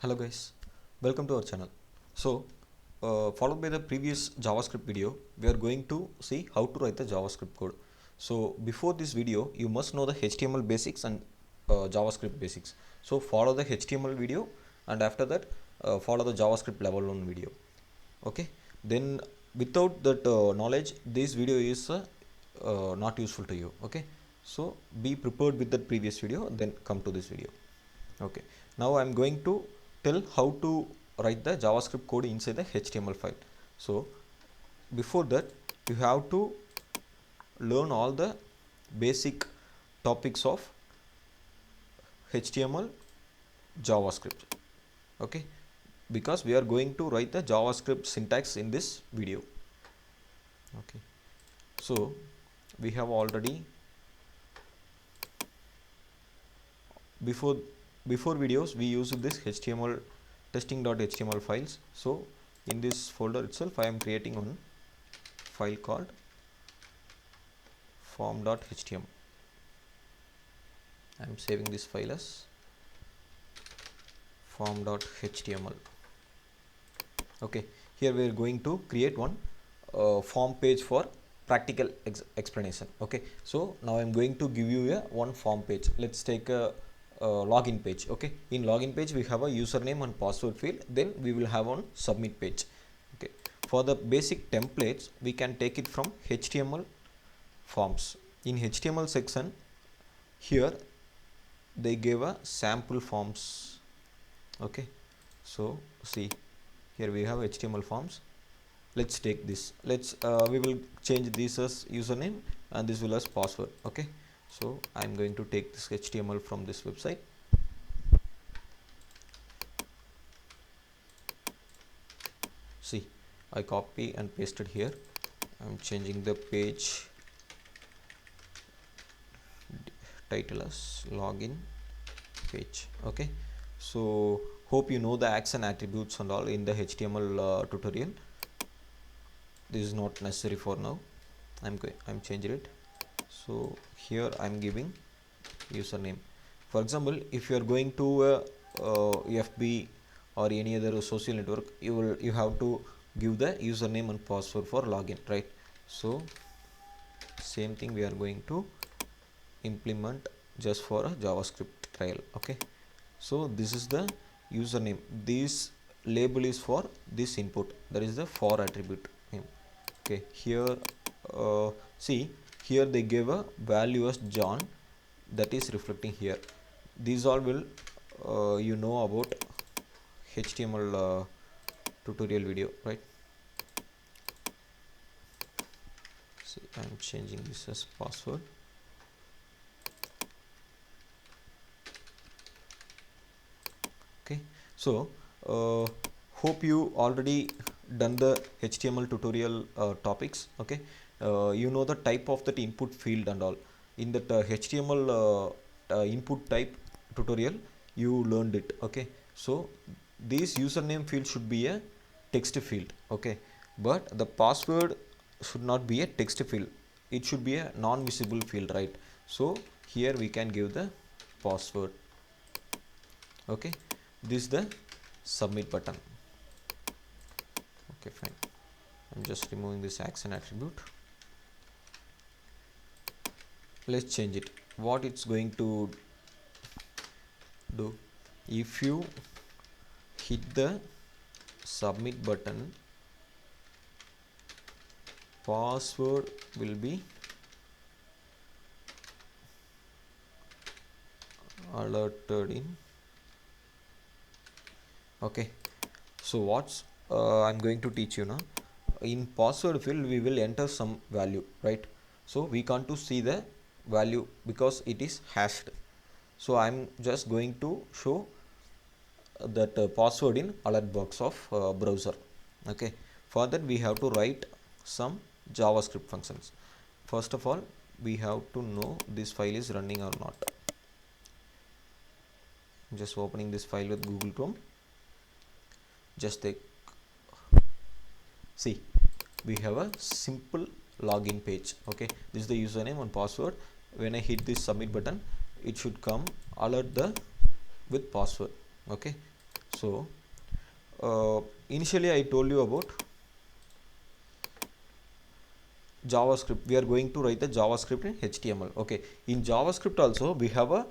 Hello guys, welcome to our channel. So, followed by the previous JavaScript video, we are going to see how to write the JavaScript code. So, before this video, you must know the HTML basics and JavaScript basics. So, follow the HTML video and after that, follow the JavaScript level 1 video. Okay, then without that knowledge, this video is not useful to you. Okay, so be prepared with that previous video, then come to this video. Okay, now I'm going to tell how to write the JavaScript code inside the HTML file. So before that, you have to learn all the basic topics of HTML JavaScript. Okay, because we are going to write the JavaScript syntax in this video. Okay, so we have already before videos we used this HTML testing.html files. So in this folder itself I am creating one file called form.html. I am saving this file as form.html. okay, here we are going to create one form page for practical explanation. Okay, so now I am going to give you a one form page. Let's take a login page. Okay, in login page we have a username and password field, then we will have on submit page. Okay, for the basic templates we can take it from HTML forms. In HTML section here they gave a sample forms. Okay, so see here we have HTML forms. Let's take this. We will change this as username and this will as password. Okay, so I'm going to take this HTML from this website. See, I copy and pasted here. I'm changing the page title as login page. Okay, so hope you know the action attributes and all in the HTML tutorial. This is not necessary for now. I'm changing it. So here I'm giving username. For example, if you are going to FB or any other social network, you have to give the username and password for login, right? So same thing we are going to implement just for a JavaScript trial. Okay, so this is the username. This label is for this input, that is the for attribute name. Okay, here see here they gave a value as John, that is reflecting here. These all will you know about HTML tutorial video, right? See, I'm changing this as password. Okay, so hope you already done the HTML tutorial topics. Okay, you know the type of that input field and all. In that HTML input type tutorial you learned it. Okay, so this username field should be a text field. Okay, but the password should not be a text field, it should be a non-visible field, right? So here we can give the password. Okay, this is the submit button. Okay, fine. I'm just removing this action attribute. Let's change it. What it's going to do, if you hit the submit button, password will be alerted in. Okay, so what's I'm going to teach you now. In password field we will enter some value, right? So we can't to see the value because it is hashed. So I'm just going to show that password in alert box of browser. Okay, for that we have to write some JavaScript functions. First of all, we have to know this file is running or not. Just opening this file with Google Chrome. Just take, see, we have a simple login page. Okay, this is the username and password. When I hit this submit button, it should come alert the with password. Okay, So initially I told you about JavaScript. We are going to write the JavaScript in HTML. Okay, in JavaScript also we have a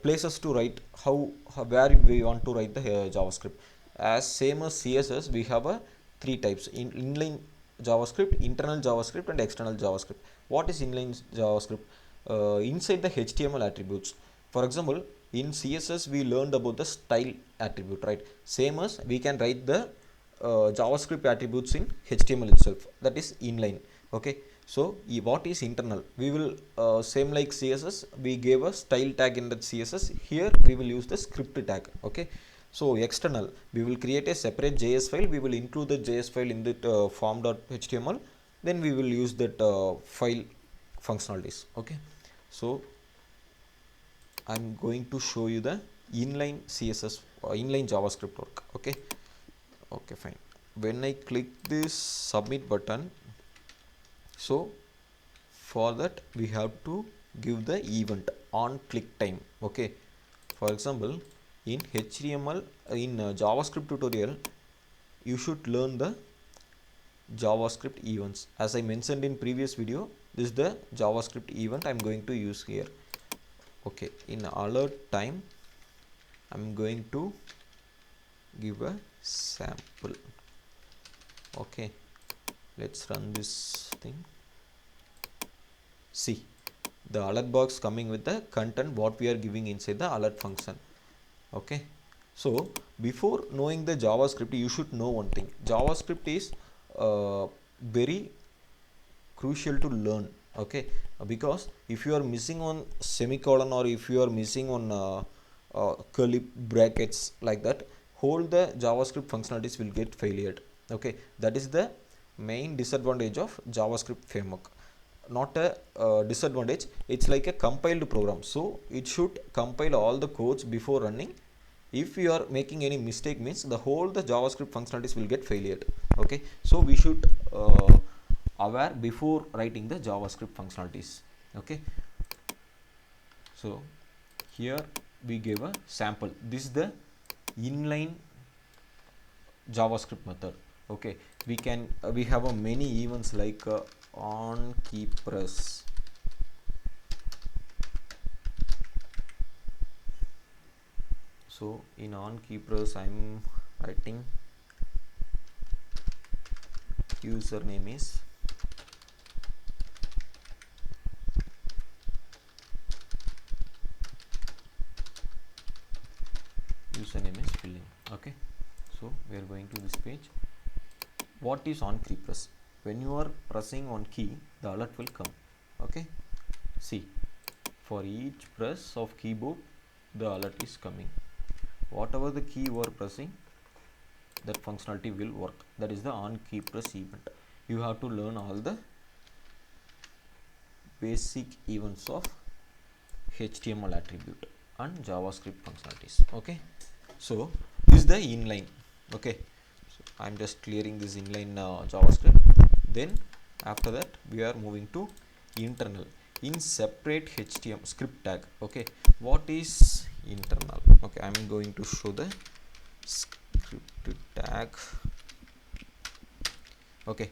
places to write where we want to write the JavaScript. As same as CSS, we have a three types: inline JavaScript, internal JavaScript, and external JavaScript. What is inline JavaScript? Inside the HTML attributes. For example, in CSS we learned about the style attribute, right? Same as we can write the JavaScript attributes in HTML itself. That is inline. Okay, so what is internal? We will same like CSS, we gave a style tag in the CSS. Here we will use the script tag. Okay, so external, we will create a separate JS file. We will include the JS file in the form.html. Then we will use that file functionalities. Okay, so I'm going to show you the inline CSS inline JavaScript work. Okay, fine. When I click this submit button, so for that we have to give the event on click time. Okay, for example, in HTML in JavaScript tutorial, you should learn the JavaScript events. As I mentioned in previous video, this is the JavaScript event I'm going to use here. Okay, in alert time I'm going to give a sample. Okay, let's run this thing. See, the alert box coming with the content what we are giving inside the alert function. Okay, so before knowing the JavaScript, you should know one thing. JavaScript is very crucial to learn. Okay, because if you are missing on semicolon, or if you are missing on curly brackets like that, whole the JavaScript functionalities will get failed. Okay, that is the main disadvantage of JavaScript framework. Not a disadvantage, it's like a compiled program, so it should compile all the codes before running. If you are making any mistake, means the whole the JavaScript functionalities will get failed. Okay, so we should aware before writing the JavaScript functionalities. Okay, so here we gave a sample. This is the inline JavaScript method. Okay, we can we have a many events like on key press. So in on key press I'm writing username is filling. Okay, so we are going to this page. What is on key press? When you are pressing on key, the alert will come. Okay, see, for each press of keyboard the alert is coming. Whatever the key you are pressing, that functionality will work. That is the on key press event. You have to learn all the basic events of HTML attribute and JavaScript functionalities. Okay, so this is the inline. Okay, so I'm just clearing this inline JavaScript. Then after that we are moving to internal in separate HTML script tag. Okay, what is internal? Okay, I'm going to show the script tag. Okay,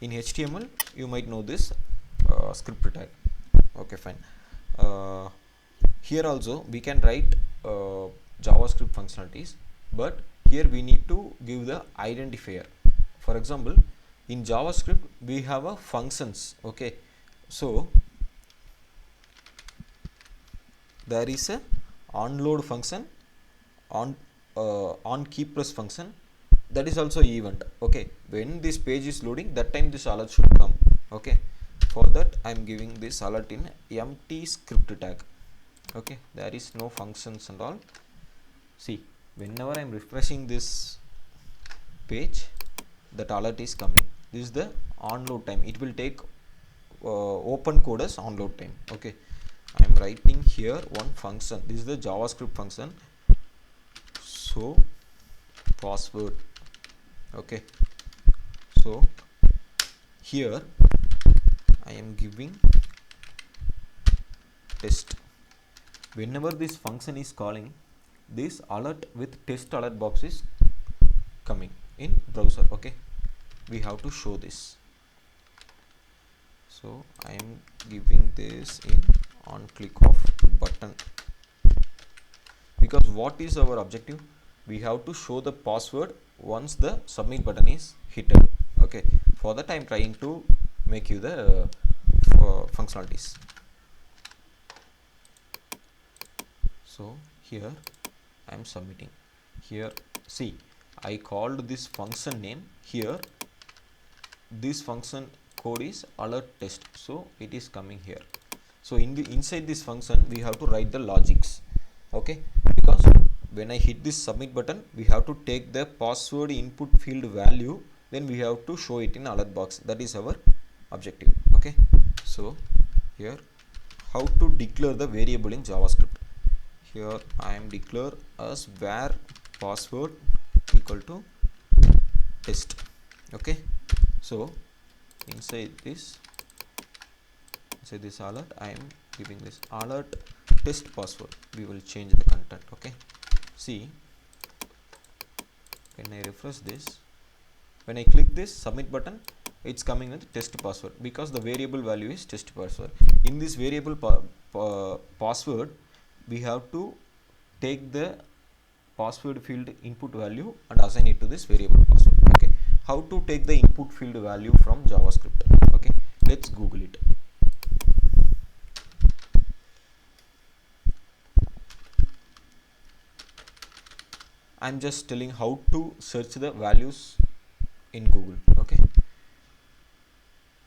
in HTML you might know this script tag. Okay, fine. Here also we can write JavaScript functionalities, but here we need to give the identifier. For example, in JavaScript we have a functions. Okay, so there is a onload function, on key press function, that is also event. Okay, when this page is loading, that time this alert should come. Okay, for that I am giving this alert in empty script tag. Okay, there is no functions and all. See, whenever I am refreshing this page, that alert is coming. This is the onload time. It will take open code as onload time. Okay, I am writing here one function. This is the JavaScript function. So password. Okay, so here I am giving test. Whenever this function is calling, this alert with test alert box is coming in browser. Okay, we have to show this. So I am giving this in on click of button, because what is our objective? We have to show the password once the submit button is hit. Okay, for that I am trying to make you the functionalities. So here I am submitting. Here see, I called this function name. Here this function code is alert test, so it is coming here. So inside this function we have to write the logics. Okay, because when I hit this submit button, we have to take the password input field value, then we have to show it in alert box. That is our objective. Okay, so here how to declare the variable in JavaScript. Here I am declare as var password equal to test. Okay, so inside this alert I am giving this alert test password. We will change the content. Okay, see, when I refresh this, when I click this submit button, it's coming with test password, because the variable value is test password. In this variable password, we have to take the password field input value and assign it to this variable password. Okay, how to take the input field value from JavaScript? Okay, let's Google it. I'm just telling how to search the values in Google. Okay,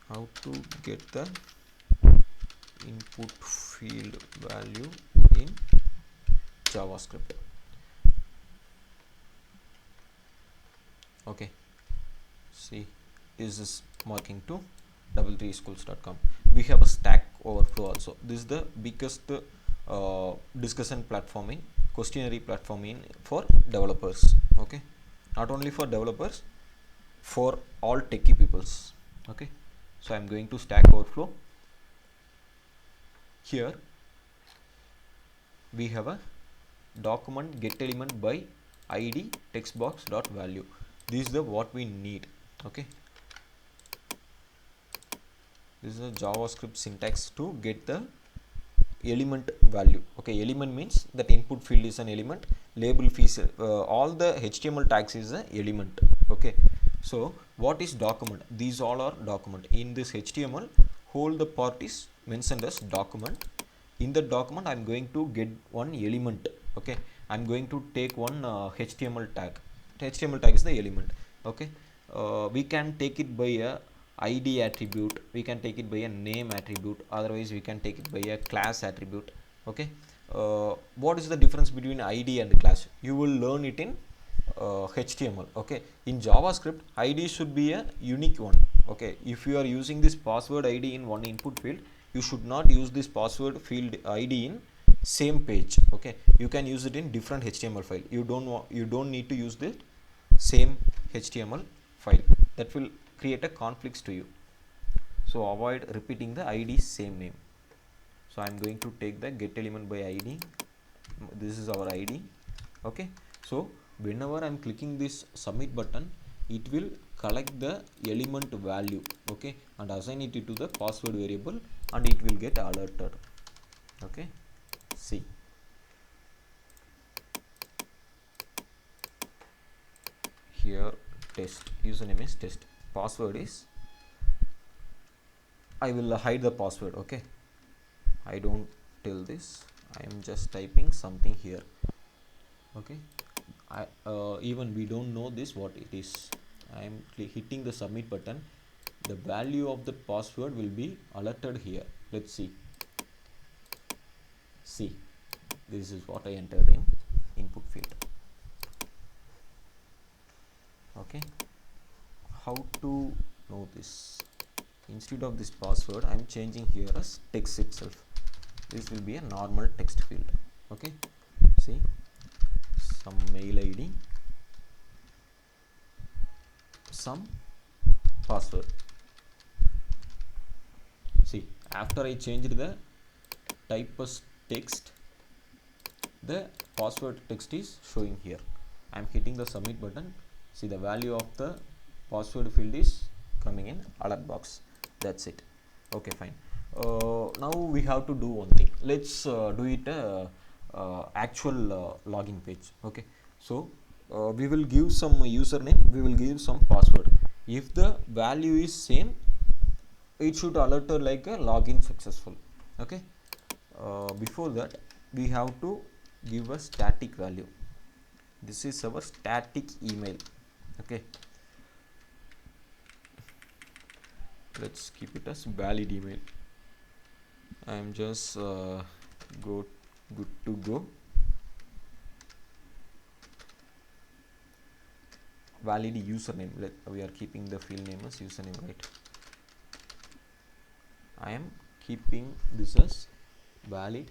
how to get the input field value in JavaScript. Okay, see, this is marking to double3schools.com. We have a Stack Overflow also. This is the biggest discussion platform in questionnaire platform in for developers. Okay, not only for developers, for all techie peoples. Okay, so I'm going to Stack Overflow. Here we have a document get element by id textbox dot value. This is the what we need. Okay, this is a JavaScript syntax to get the element value. Okay, element means that input field is an element, label fees, all the HTML tags is an element. Okay, so what is document? These all are document. In this HTML, whole the part is mentioned as document. In the document I am going to get one element. Okay, I am going to take one HTML tag. HTML tag is the element. Okay, we can take it by a id attribute, we can take it by a name attribute, otherwise we can take it by a class attribute. Okay, what is the difference between id and class? You will learn it in HTML. Okay, in JavaScript id should be a unique one. Okay, if you are using this password id in one input field, you should not use this password field id in same page. Okay, you can use it in different HTML file. You don't need to use the same HTML file. That will create a conflicts to you. So avoid repeating the id same name. So I am going to take the get element by id. This is our id. Okay, so whenever I am clicking this submit button, it will collect the element value. Okay, and assign it to the password variable, and it will get alerted. Okay, see, here test, username is test, password is, I will hide the password. Okay, I don't tell this, I am just typing something here. Okay, even we don't know this what it is. I am hitting the submit button, the value of the password will be alerted here. Let's see, this is what I entered in input field. Okay, how to know this? Instead of this password I am changing here as text itself. This will be a normal text field. Okay, see, some mail id, some password. See, after I changed the type as text, the password text is showing here. I am hitting the submit button. See, the value of the password field is coming in alert box. That's it. Okay, fine. Now we have to do one thing. Let's do it actual login page. Okay, so we will give some username, we will give some password. If the value is same, it should alert like a login successful. Okay, before that we have to give a static value. This is our static email. Okay, let's keep it as valid email. I am just good to go. Valid username, we are keeping the field name as username, right? I am keeping this as valid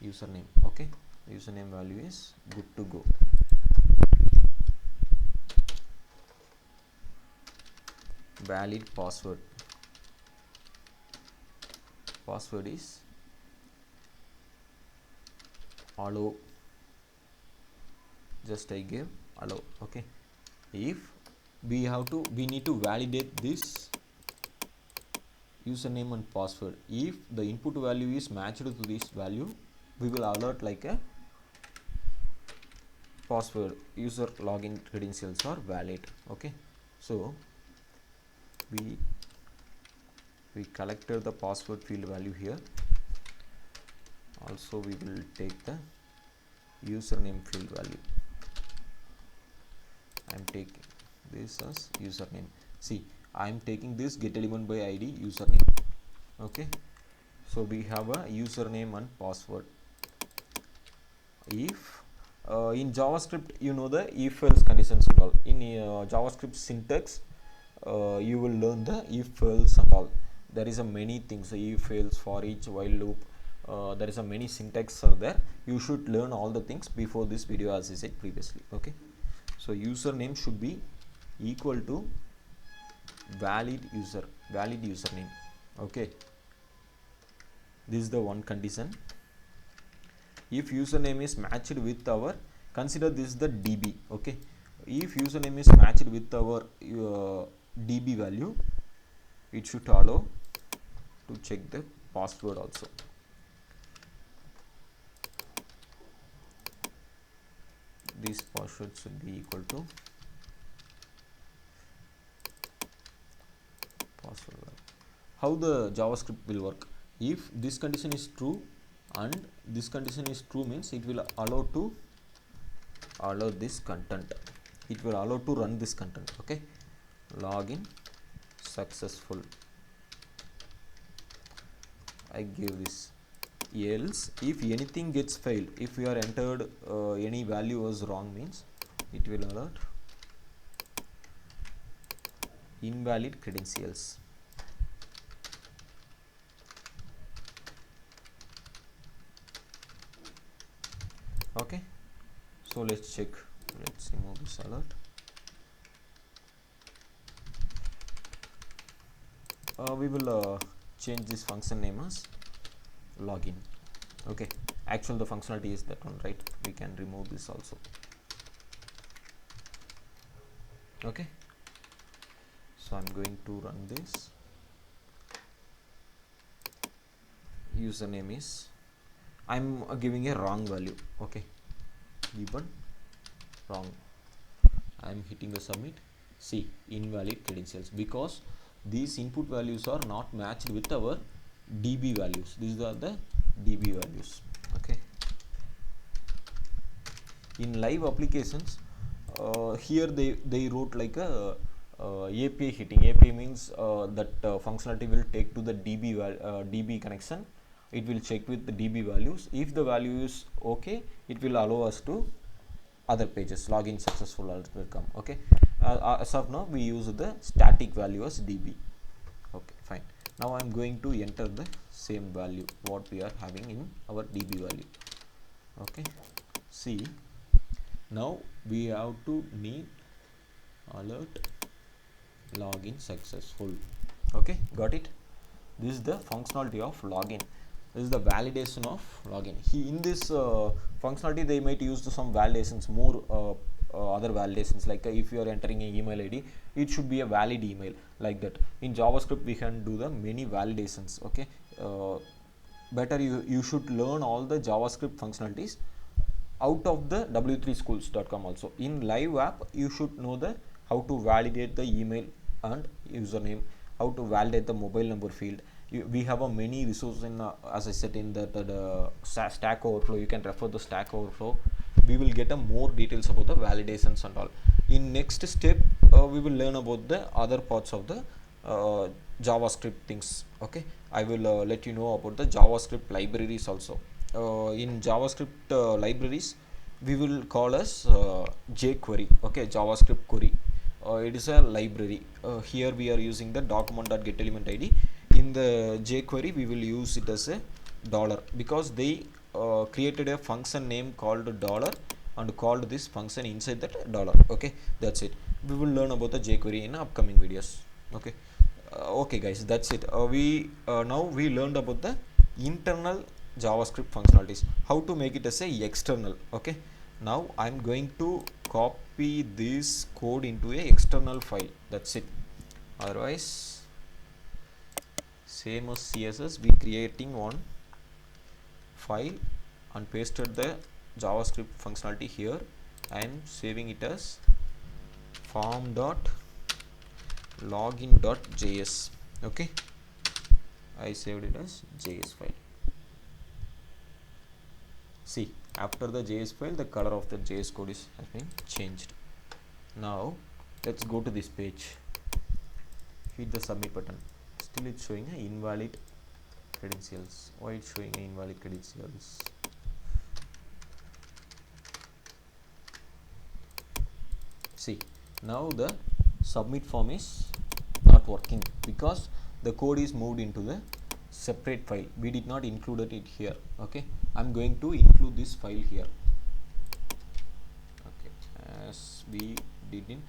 username. Okay, username value is good to go. Valid password, password is allow, just I give allow. Okay, if we need to validate this username and password. If the input value is matched to this value, we will alert like a password user login credentials are valid. Okay, so we collected the password field value here. Also we will take the username field value. I am taking this as username. See, I am taking this get element by id username. Okay, so we have a username and password. If in JavaScript, you know the if else conditions and all. In JavaScript syntax, you will learn the if else and all. There is a many things, if else, for each, while loop. There is a many syntax are there. You should learn all the things before this video, as I said previously. Okay, so username should be equal to valid username. Okay, this is the one condition. If username is matched with our, consider this is the db. Okay, if username is matched with our db value, it should allow to check the password also. This password should be equal to password. How the JavaScript will work? If this condition is true and this condition is true, means it will allow this content. It will allow to run this content. Okay, login successful. I give this. Else, if anything gets failed, if we are entered any value was wrong, means it will alert invalid credentials. Okay, so let's check. Let's remove this alert. We will change this function name as login. Okay, actually the functionality is that one, right? We can remove this also. Okay, so I'm going to run this. Username is, I'm giving a wrong value. Okay, given wrong. I'm hitting the submit. See, invalid credentials, because these input values are not matched with our db values. These are the db values. Okay, in live applications, here they wrote like a API hitting. API means that functionality will take to the DB connection. It will check with the DB values. If the value is okay, it will allow us to other pages. Login successful will come. Okay, as of now we use the static value as DB. Okay, fine. Now I am going to enter the same value what we are having in our DB value. Okay, see, now we have to need alert login successful. Okay, got it? This is the functionality of login. This is the validation of login. In this functionality, they might use some validations, more other validations, like if you are entering an email ID, it should be a valid email, like that. In JavaScript, we can do the many validations. Okay, better you should learn all the JavaScript functionalities out of the w3schools.com. also in live app, you should know the how to validate the email and username, how to validate the mobile number field. We have a many resources in as I said in the Stack Overflow. You can refer the Stack Overflow. We will get a more details about the validations and all. In next step, we will learn about the other parts of the JavaScript things. Okay, I will let you know about the JavaScript libraries also. In JavaScript libraries, we will call as jQuery. Okay, JavaScript query. It is a library. Here we are using the document.getElementID. In the jQuery, we will use it as a dollar, because they created a function name called dollar and called this function inside that dollar. Okay, that's it. We will learn about the jQuery in upcoming videos. Okay, okay guys, that's it. We now we learned about the internal JavaScript functionalities, how to make it as a external. Okay, now I'm going to copy this code into a external file. That's it. Otherwise, same as CSS, we creating one file and pasted the JavaScript functionality here. I am saving it as form.login.js. okay, I saved it as JS file. See, after the JS file, the color of the JS code has been changed. Now let's go to this page, hit the submit button. Still it's showing an invalid credentials. Why it's showing an invalid credentials? See, now the submit form is not working because the code is moved into the separate file. We did not include it here. Okay, I'm going to include this file here. Okay, as we did in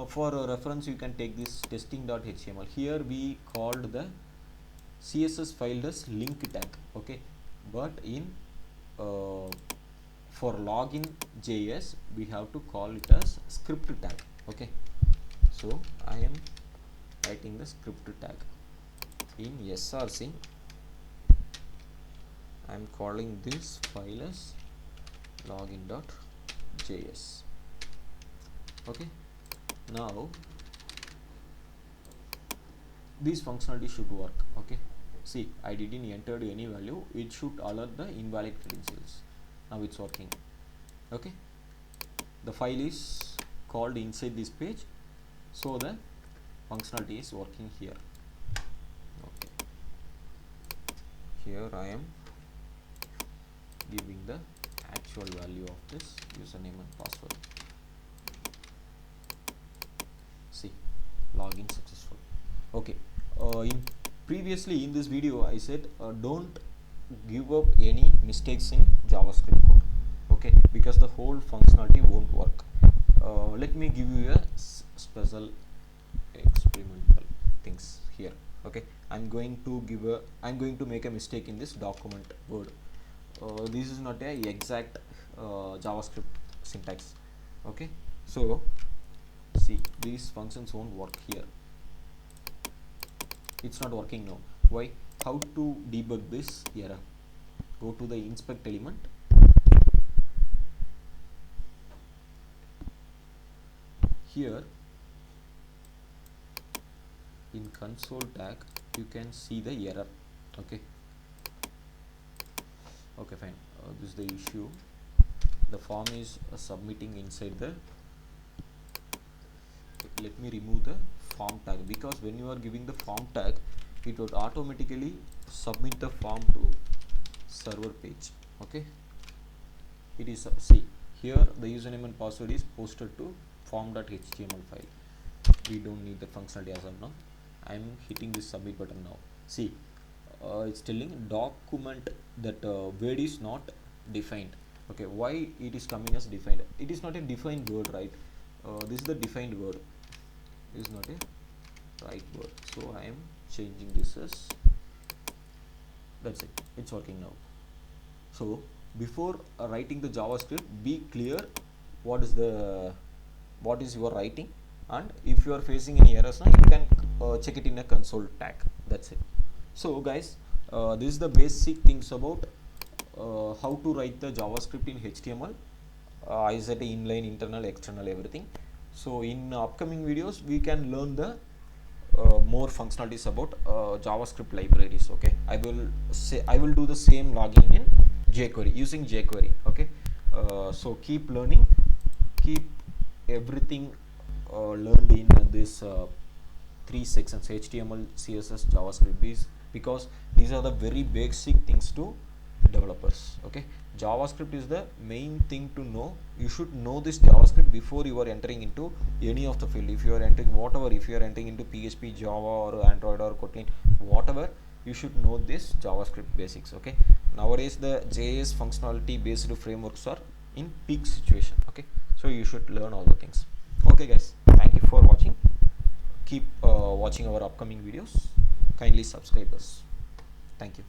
for reference, you can take this testing.html. Here we called the CSS file as link tag. Okay, but in for login JS, we have to call it as script tag. Okay, so I am writing the script tag in src. I am calling this file as login.js. okay, now this functionality should work. Okay, see, I didn't enter any value. It should alert the invalid credentials. Now it's working. Okay, the file is called inside this page, so the functionality is working here. Okay, here I am giving the actual value of this username and password. See, login successful. Okay, previously in this video I said don't give up any mistakes in JavaScript code. Okay, because the whole functionality won't work. Let me give you a special experimental things here. Okay, I'm going to make a mistake in this document word. This is not a exact JavaScript syntax. Okay, so see, these functions won't work here. It's not working now. Why? How to debug this error? Go to the inspect element. Here in console tag, you can see the error. Okay, okay, fine. This is the issue. The form is submitting inside the. Let me remove the form tag, because when you are giving the form tag, it would automatically submit the form to server page. Okay, it is see, here the username and password is posted to form.html file. We don't need the functionality as of now. I am hitting this submit button now. See, it's telling document that word is not defined. Okay, why it is coming as defined? It is not a defined word, right? This is the defined word. It is not a right word, so I am changing this as That's it, it's working now. So before writing the JavaScript, be clear what is your writing, and if you are facing any errors now, you can check it in a console tag. That's it. So guys, this is the basic things about how to write the JavaScript in HTML. I said inline, internal, external, everything. So in upcoming videos we can learn the more functionalities about JavaScript libraries. Okay, I will do the same logging in jQuery, using jQuery. Okay, so keep learning, keep everything learned in this three sections: HTML, CSS, JavaScript, because these are the very basic things to developers. Okay, JavaScript is the main thing to know. You should know this JavaScript before you are entering into any of the field. If you are entering whatever, if you are entering into PHP, Java, or Android, or Kotlin, whatever, you should know this JavaScript basics. Okay, nowadays the JS functionality based frameworks are in peak situation. Okay, so you should learn all the things. Okay guys, thank you for watching. Keep watching our upcoming videos. Kindly subscribe us. Thank you.